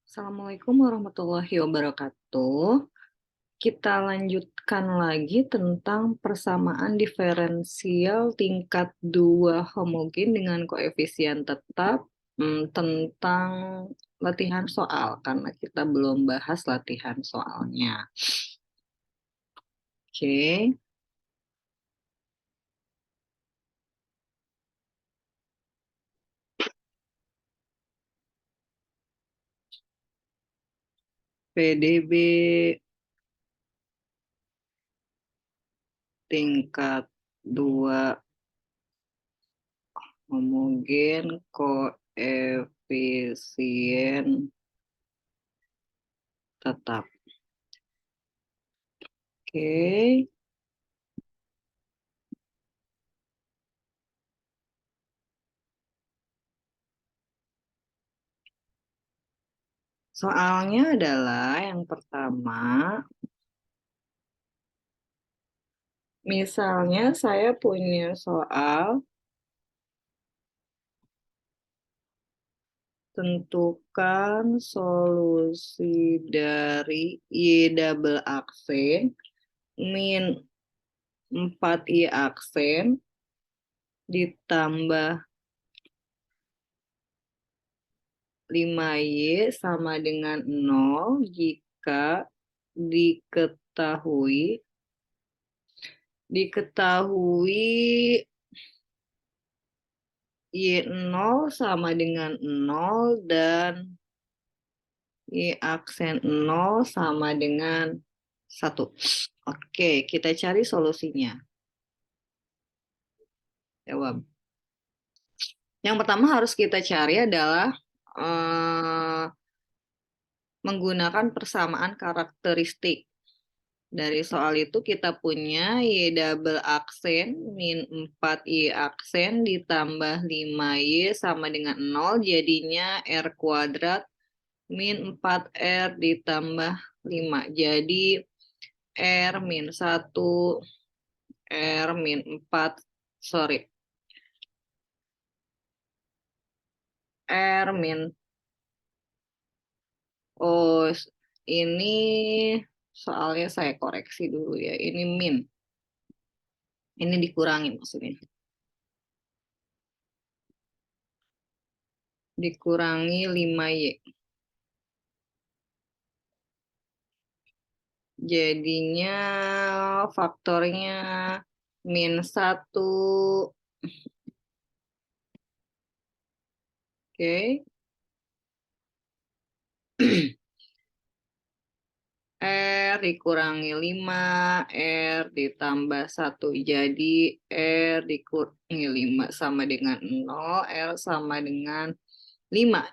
Assalamualaikum warahmatullahi wabarakatuh. Kita lanjutkan lagi tentang persamaan diferensial tingkat 2 homogen dengan koefisien tetap, tentang latihan soal, karena kita belum bahas latihan soalnya. Oke. PDB tingkat 2 homogen koefisien tetap. Oke. Soalnya adalah yang pertama, misalnya saya punya soal tentukan solusi dari Y double aksen min 4Y aksen ditambah 5Y sama dengan 0 jika diketahui Y0 sama dengan 0 dan Y aksen 0 sama dengan 1. Oke, kita cari solusinya. Jawab. Yang pertama harus kita cari adalah menggunakan persamaan karakteristik. Dari soal itu kita punya Y double aksen min 4Y aksen ditambah 5Y sama dengan 0, jadinya R kuadrat min 4R ditambah 5. Jadi R min 1, R min 4, sorry. R min, oh ini soalnya saya koreksi dulu ya, ini min. Ini dikurangi maksudnya. Dikurangi 5Y. Jadinya faktornya min 1. Oke. R dikurangi 5, R ditambah 1. Jadi R dikurangi 5 sama dengan 0, R sama dengan 5.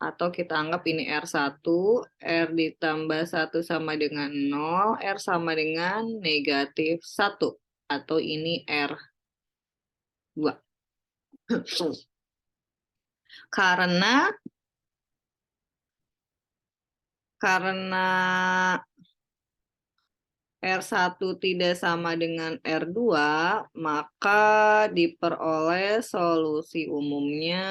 Atau kita anggap ini R1, R ditambah 1 sama dengan 0, R sama dengan negatif 1. Atau ini R2. Karena R1 tidak sama dengan R2, maka diperoleh solusi umumnya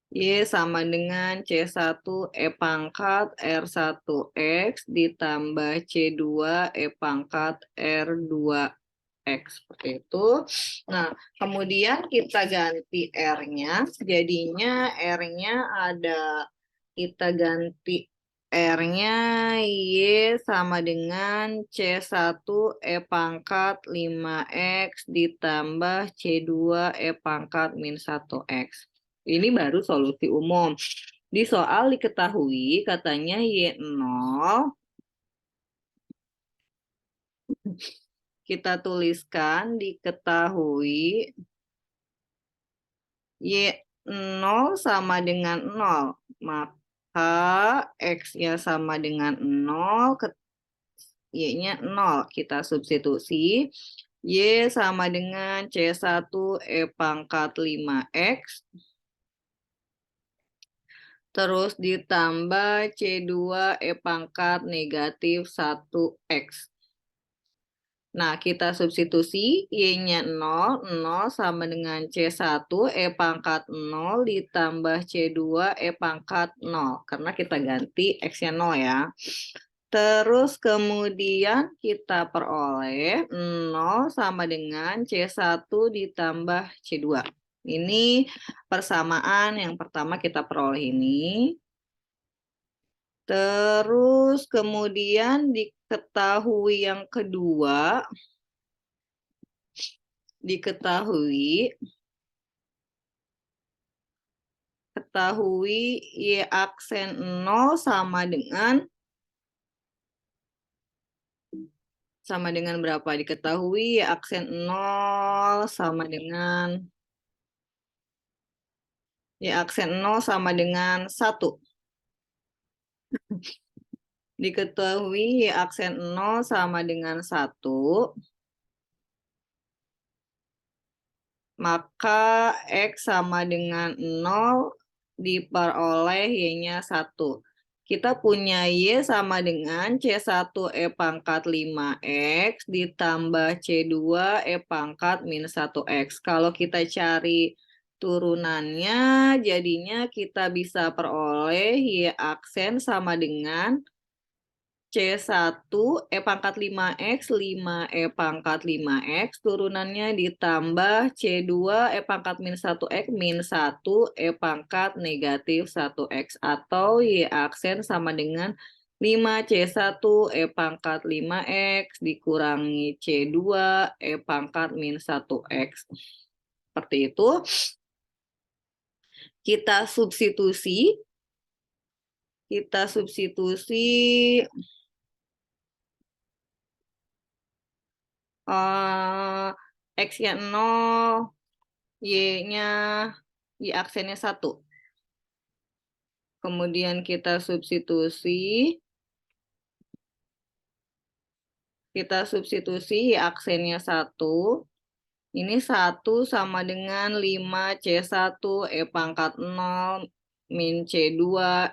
Y sama dengan C1 E pangkat R1X ditambah C2 E pangkat R2X. Seperti itu. Nah, kemudian kita ganti R-nya, jadinya R-nya ada, kita ganti R-nya Y sama dengan C1 E pangkat 5X ditambah C2 E pangkat min 1X. Ini baru solusi umum. Di soal diketahui katanya Y0. Kita tuliskan diketahui Y0 sama dengan 0. Maka X-nya sama dengan 0, Y-nya 0. Kita substitusi. Y sama dengan C1 E pangkat 5X. Terus ditambah C2 E pangkat negatif 1X. Nah, kita substitusi Y-nya 0, 0 sama dengan C1, E pangkat 0 ditambah C2, E pangkat 0. Karena kita ganti X-nya 0 ya. Terus kemudian kita peroleh 0 sama dengan C1 ditambah C2. Ini persamaan yang pertama kita peroleh ini. Terus kemudian diketahui yang kedua, ketahui Y aksen 0 sama dengan berapa? Diketahui Y aksen 0 sama dengan 1. Diketahui Y aksen 0 sama dengan 1, maka X sama dengan 0 diperoleh Y-nya 1. Kita punya Y sama dengan C1 E pangkat 5X ditambah C2 E pangkat min 1X. Kalau kita cari turunannya, jadinya kita bisa peroleh Y aksen sama dengan C1 E pangkat 5X, 5 E pangkat 5X, turunannya ditambah C2 E pangkat min 1X, min 1 E pangkat negatif 1X, atau Y aksen sama dengan 5C1 E pangkat 5X dikurangi C2 E pangkat min 1X. Seperti itu. Kita substitusi. X-nya 0, Y-nya, Y aksennya 1. Kemudian kita substitusi Y aksennya 1. Ini 1 sama dengan 5C1 E pangkat 0 min C2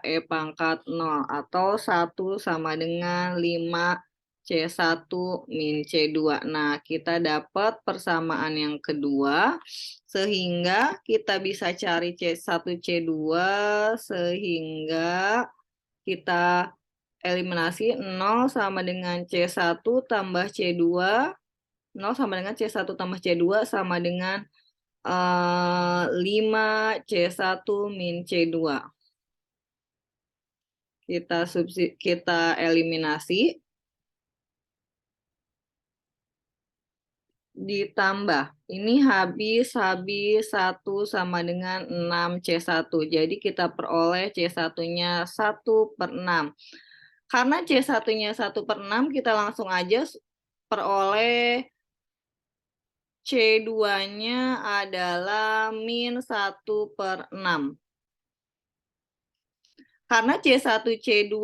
E pangkat 0. Atau 1 sama dengan 5C1 min C2. Nah, kita dapat persamaan yang kedua. Sehingga kita bisa cari C1, C2. Sehingga kita eliminasi 0 sama dengan C1 tambah C2. 0 sama dengan C1 tambah C2 sama dengan 5C1 min C2. Kita eliminasi. Ditambah. Ini habis 1 sama dengan 6C1. Jadi kita peroleh C1-nya 1/6. Karena C1-nya 1/6, kita langsung aja peroleh C2-nya adalah min 1/6. Karena C1, C2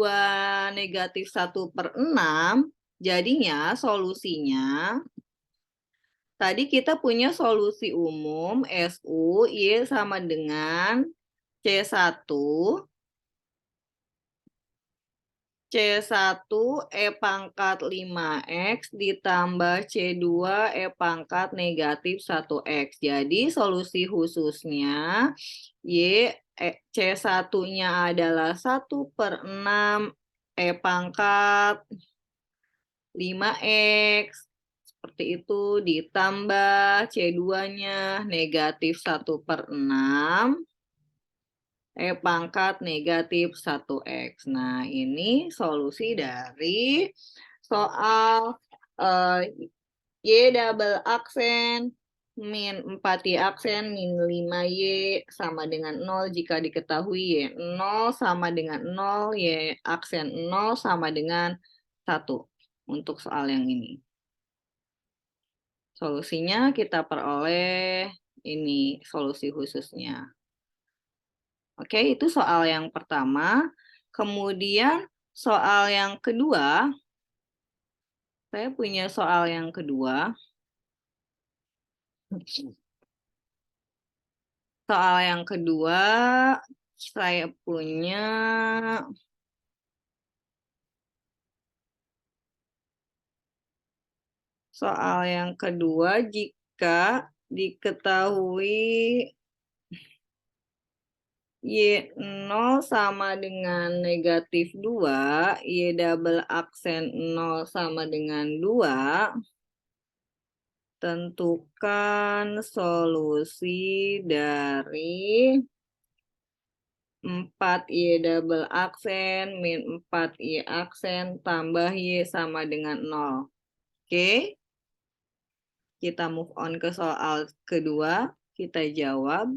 negatif 1/6, jadinya solusinya, tadi kita punya solusi umum SU Y sama dengan C1 E pangkat 5X ditambah C2 E pangkat negatif 1X. Jadi solusi khususnya C1-nya adalah 1/6 E pangkat 5X. Seperti itu, ditambah C2-nya negatif 1/6 E pangkat negatif 1X. Nah, ini solusi dari soal Y double aksen min 4Y aksen min 5Y sama dengan 0 jika diketahui Y 0 sama dengan 0, Y aksen 0 sama dengan 1 untuk soal yang ini. Solusinya kita peroleh ini solusi khususnya. Oke, itu soal yang pertama. Kemudian soal yang kedua, saya punya soal yang kedua. Soal yang kedua, saya punya Soal yang kedua, jika diketahui Y0 sama dengan negatif 2, Y double aksen 0 sama dengan 2, tentukan solusi dari 4Y double aksen min 4Y aksen tambah Y sama dengan 0. Oke, kita move on ke soal kedua, kita jawab.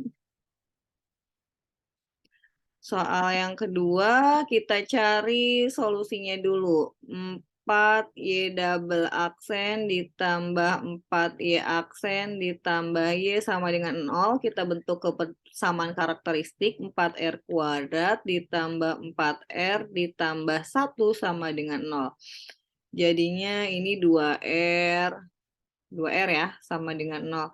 Soal yang kedua, kita cari solusinya dulu. 4Y double aksen ditambah 4Y aksen ditambah Y sama dengan 0. Kita bentuk kesamaan karakteristik 4R kuadrat ditambah 4R ditambah 1 sama dengan 0. Jadinya ini 2R. 2R ya, sama dengan 0.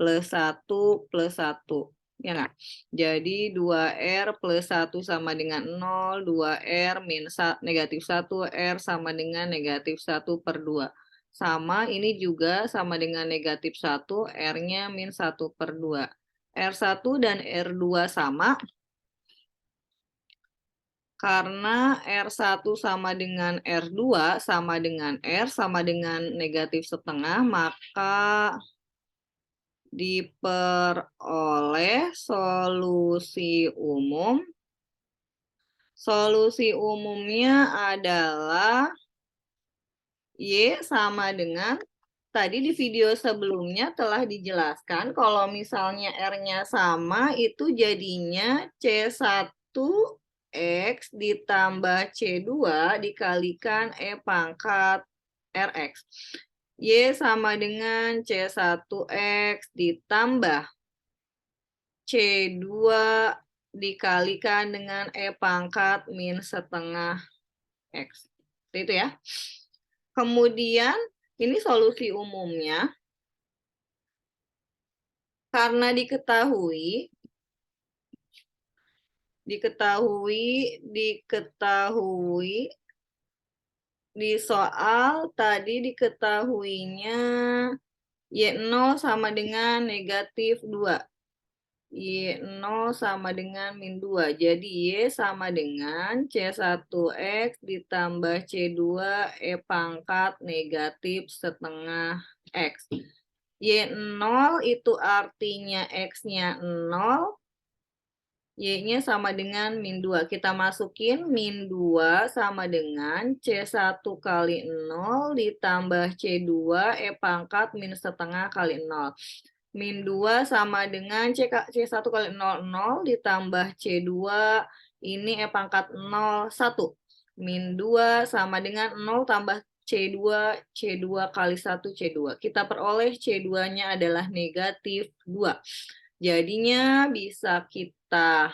Plus 1 plus 1. Ya nggak? Jadi 2R plus 1 sama dengan 0, 2R min negatif 1, R sama dengan negatif 1 per 2. Sama, ini juga sama dengan negatif 1, R-nya min 1 per 2. R1 dan R2 sama, karena R1 sama dengan R2 sama dengan R sama dengan negatif setengah, maka diperoleh solusi umum. Solusi umumnya adalah Y sama dengan, tadi di video sebelumnya telah dijelaskan kalau misalnya R-nya sama itu jadinya C1X ditambah C2 dikalikan E pangkat Rx. Y sama dengan C1X ditambah C2 dikalikan dengan E pangkat min setengah X. Itu ya. Kemudian, ini solusi umumnya. Karena diketahui di soal tadi diketahuinya Y0 sama dengan negatif 2. Y0 sama dengan min 2. Jadi Y sama dengan C1X ditambah C2 E pangkat negatif setengah X. Y0 itu artinya X-nya 0. Y-nya sama dengan min 2. Kita masukin min 2 sama dengan C1 kali 0 ditambah C2 E pangkat min setengah kali 0. Min 2 sama dengan C1 kali 0, 0 ditambah C2 ini E pangkat 0, 1. Min 2 sama dengan 0 tambah C2, C2 kali 1, C2. Kita peroleh C2-nya adalah negatif 2. Jadinya bisa kita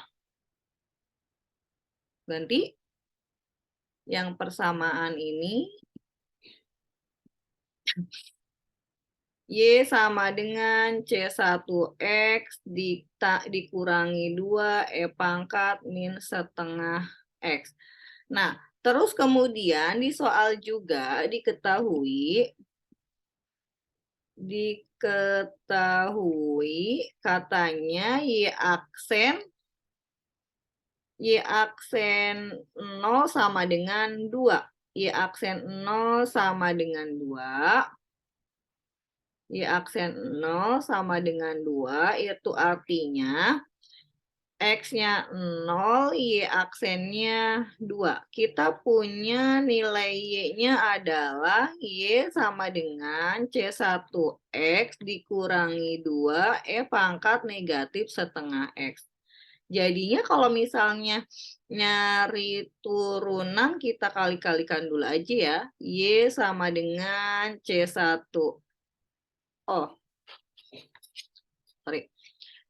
ganti yang persamaan ini. Y sama dengan C1X dikurangi 2 E pangkat min setengah X. Nah, terus kemudian di soal juga diketahui katanya Y aksen 0 sama dengan 2. Y aksen 0 sama dengan 2. Y aksen 0 sama dengan 2, itu artinya X-nya 0, Y aksennya 2. Kita punya nilai Y-nya adalah Y sama dengan C1X dikurangi 2, E pangkat negatif setengah X. Jadinya kalau misalnya nyari turunan, kita kali-kalikan dulu aja ya. Y sama dengan C1. Oh, sorry.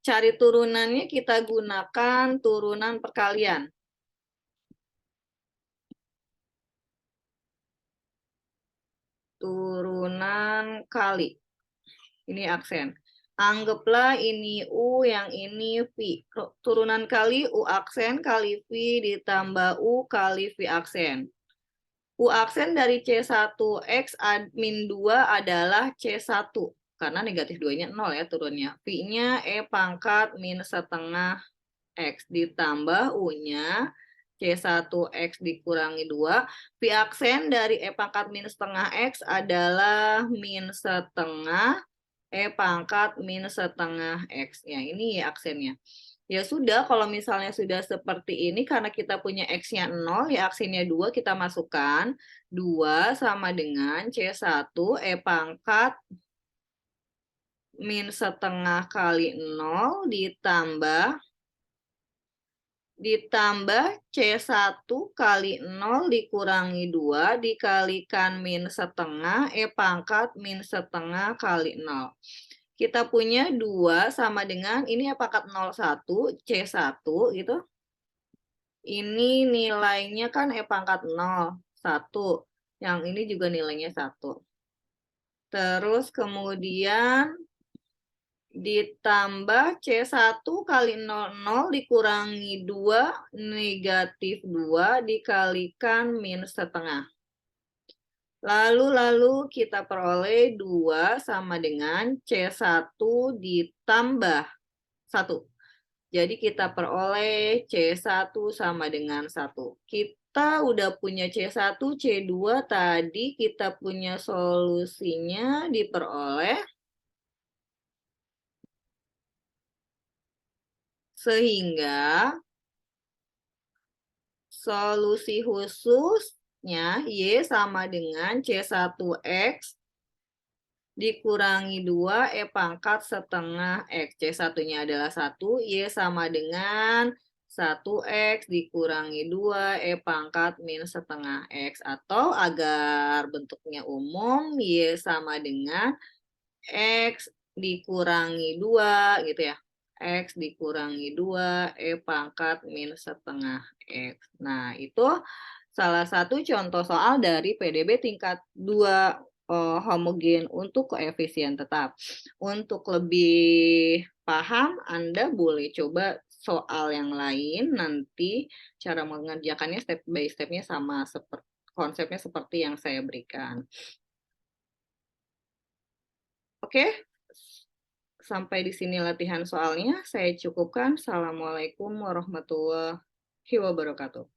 Cari turunannya kita gunakan turunan perkalian. Turunan kali. Ini aksen. Anggaplah ini U, yang ini V. Turunan kali U aksen kali V ditambah U kali V aksen. U aksen dari C1X min 2 adalah C1. Karena negatif 2-nya 0 ya turunnya. V-nya E pangkat min setengah X ditambah U-nya C1X dikurangi 2. V aksen dari E pangkat min setengah X adalah min setengah E pangkat min setengah X. Ya, ini aksennya. Ya sudah, kalau misalnya sudah seperti ini, karena kita punya X-nya 0, ya aksennya 2 kita masukkan. 2 sama dengan C1 E pangkat min setengah kali 0 ditambah C1 kali 0 dikurangi 2 dikalikan min setengah E pangkat min setengah kali 0. Kita punya 2 sama dengan, ini E pangkat 01, C1 gitu. Ini nilainya kan E pangkat 0, 1. Yang ini juga nilainya 1. Terus kemudian ditambah C1 kali 00 dikurangi 2, negatif 2 dikalikan min setengah. Lalu kita peroleh 2 sama dengan C1 ditambah 1. Jadi kita peroleh C1 sama dengan 1. Kita udah punya C1, C2 tadi kita punya solusinya diperoleh. Sehingga solusi khususnya Y sama dengan C1X dikurangi 2 E pangkat setengah X. C1-nya adalah 1, Y sama dengan 1X dikurangi 2 E pangkat min setengah X. Atau agar bentuknya umum, Y sama dengan X dikurangi 2 gitu ya. X dikurangi 2 E pangkat min setengah X. Nah, itu salah satu contoh soal dari PDB tingkat 2 homogen untuk koefisien tetap. Untuk lebih paham, Anda boleh coba soal yang lain, nanti cara mengerjakannya step by step-nya sama, konsepnya seperti yang saya berikan. Oke, sampai di sini latihan soalnya. Saya cukupkan. Assalamualaikum warahmatullahi wabarakatuh.